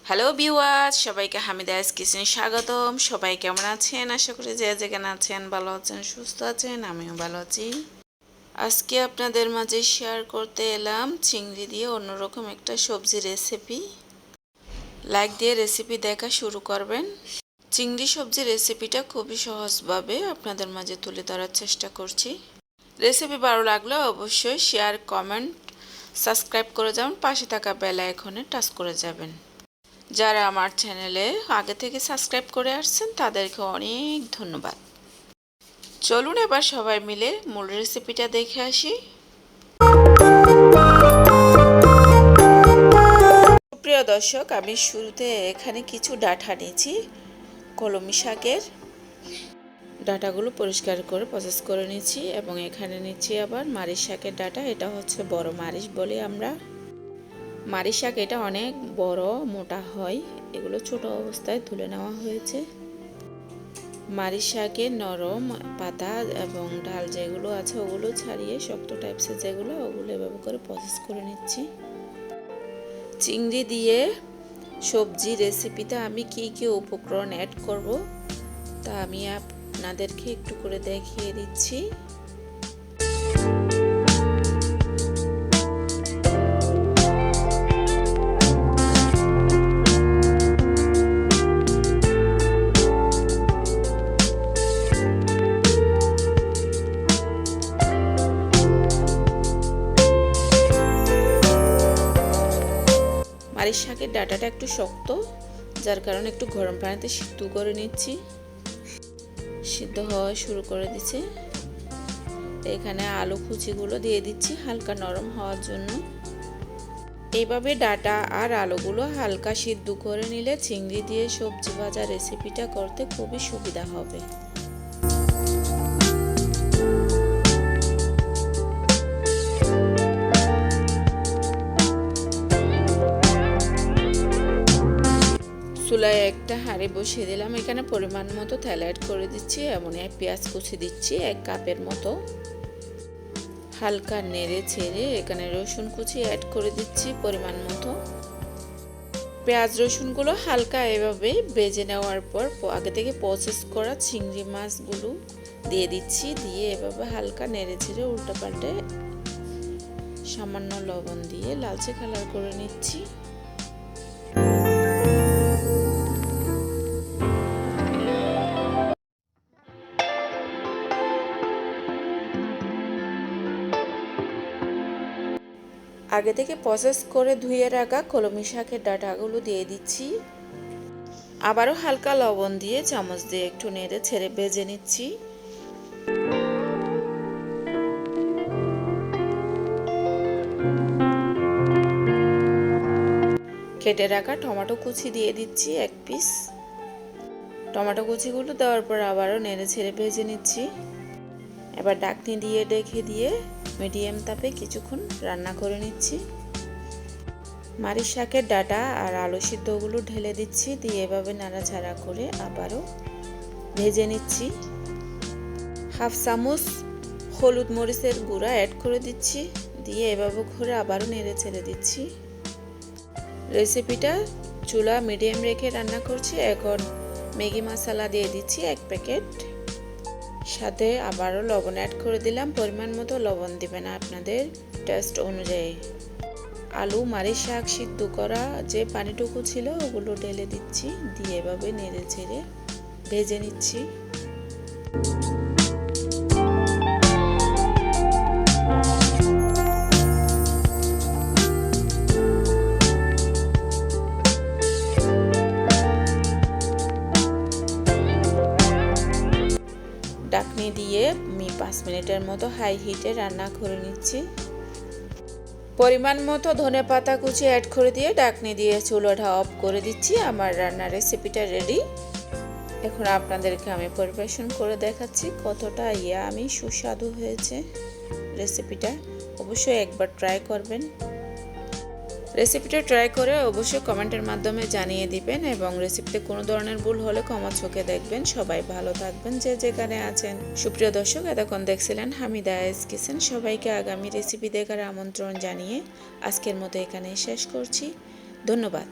Hello viewers, সবাইকে হামিদাস কিচেনে স্বাগতম। সবাই কেমন আছেন? আশা করি যে যেখানে আছেন ভালো আছেন, সুস্থ আছেন। আমিও ভালো আছি। আজকে আপনাদের মাঝে শেয়ার করতে এলাম চিংড়ি দিয়ে অন্যরকম একটা সবজি রেসিপি। লাইক দিয়ে রেসিপি দেখা শুরু করবেন। চিংড়ি সবজি রেসিপিটা খুবই সহজভাবে আপনাদের মাঝে তুলে ধরার চেষ্টা করছি। রেসিপি ভালো লাগলে অবশ্যই শেয়ার, কমেন্ট, সাবস্ক্রাইব করে যাবেন। পাশে থাকা বেল আইকনে টাচ করে যাবেন। যারা আমার চ্যানেলে আগে থেকে সাবস্ক্রাইব করে আসছেন তাদেরকে অনেক ধন্যবাদ। চলুন এবার সবাই মিলে মূল রেসিপিটা দেখে আসি। প্রিয় দর্শক, আমি শুরুতে এখানে কিছু ডাঁটা নিয়েছি কলমি শাকের। ডাঁটাগুলো পরিষ্কার করে প্রসেস করে নিচ্ছি এবং এখানে নিচ্ছি আবার মারিচ শাকের ডাঁটা। এটা হচ্ছে বড় মারিচ বলি আমরা। মারিচ শাক এটা অনেক বড় মোটা হয়, এগুলো ছোট অবস্থায় তুলে নেওয়া হয়েছে। মারিচ শাকের নরম পাতা এবং ডাল যেগুলো আছে ওগুলো ছাড়িয়ে শক্ত টাইপসের যেগুলো, ওগুলো এভাবে করে প্রসেস করে নিচ্ছি। চিংড়ি দিয়ে সবজি রেসিপিতে আমি কি কি উপকরণ অ্যাড করব তা আমি আপনাদেরকে একটু করে দেখিয়ে দিচ্ছি। মারিচ শাকের ডাঁটাটা একটু শক্ত, যার কারণে একটু গরম পানিতে সিদ্ধ করে নিচ্ছি। সিদ্ধ হওয়া শুরু করে দিচ্ছে। এখানে আলু কুচিগুলো দিয়ে দিচ্ছি হালকা নরম হওয়ার জন্য। এইভাবে ডাঁটা আর আলুগুলো হালকা সিদ্ধ করে নিলে চিংড়ি দিয়ে সবজি ভাজা রেসিপিটা করতে খুবই সুবিধা হবে। চুলায় একটা হাঁড়ি বসিয়ে দিলাম। এখানে পরিমাণ মতো তেল অ্যাড করে দিচ্ছি এবং পেঁয়াজ কুচি দিচ্ছি 1 কাপের মতো। হালকা নেড়ে ছেড়ে এখানে রসুন কুচি অ্যাড করে দিচ্ছি পরিমাণ মতো। পেঁয়াজ রসুনগুলো হালকা এভাবে ভেজে নেওয়ার পর আগে থেকে প্রসেস করা চিংড়ি মাছগুলো দিয়ে দিচ্ছি। দিয়ে এভাবে হালকা নেড়ে ছেড়ে উল্টো পাল্টে সামান্য লবণ দিয়ে লালচে কালার করে নিচ্ছি। আগে থেকে প্রসেস করে ধুয়ে রাখা কলমি শাকের ডাঁটাগুলো দিয়ে দিচ্ছি। আবারও হালকা লবণ দিয়ে চামচ দিয়ে একটু নেড়ে ছেড়ে ভেজে নিচ্ছি। কেটে রাখা টমেটো কুচি দিয়ে দিচ্ছি 1 পিস। টমেটো কুচিগুলো দেওয়ার পর আবারও নেড়ে ছেড়ে ভেজে নিচ্ছি। এবার ঢাকনি দিয়ে ঢেকে দিয়ে মিডিয়াম তাপে কিছুক্ষণ রান্না করে নিচ্ছি। মারিচ শাকের ডাঁটা আর আলু সিদ্ধগুলো ঢেলে দিচ্ছি। দিয়ে এভাবে নাড়াচাড়া করে আবারও ভেজে নিচ্ছি। হাফ চামচ হলুদ মরিচের গুঁড়া অ্যাড করে দিচ্ছি। দিয়ে এভাবে ঘুরে আবারও নেড়ে ছেড়ে দিচ্ছি। রেসিপিটা চুলা মিডিয়াম রেখে রান্না করছি। এখন ম্যাগি মশলা দিয়ে দিচ্ছি 1 প্যাকেট। সাথে আবারও লবণ অ্যাড করে দিলাম। পরিমাণ মতো লবণ দিবেন আপনাদের টেস্ট অনুযায়ী। আলু মারিচ শাক সিদ্ধ করা যে পানিটুকু ছিল ওগুলো ঢেলে দিচ্ছি। দিয়ে এভাবে নেড়ে ছেড়ে ভেজে নিচ্ছি। ঢাকনি দিয়ে আমি 5 মিনিটের মতো হাই হিটে রান্না করে নিচ্ছি। পরিমাণ মতো ধনেপাতা কুচি অ্যাড করে দিয়ে ঢাকনি দিয়ে চুলাটা অফ করে দিচ্ছি। আমার রান্নার রেসিপিটা রেডি। এখন আপনাদেরকে আমি পরিবেশন করে দেখাচ্ছি কতটা আমি সুস্বাদু হয়েছে রেসিপিটা। অবশ্যই একবার ট্রাই করবেন। রেসিপিটা ট্রাই করে অবশ্যই কমেন্টের মাধ্যমে জানিয়ে দিবেন এবং রেসিপিতে কোনো ধরনের ভুল হলে ক্ষমা চোখে দেখবেন। সবাই ভালো থাকবেন যে যেখানে আছেন। সুপ্রিয় দর্শক, এতক্ষণ দেখছিলেন হামিদাস কিচেন। সবাইকে আগামী রেসিপি দেখার আমন্ত্রণ জানিয়ে আজকের মতো এখানেই শেষ করছি। ধন্যবাদ।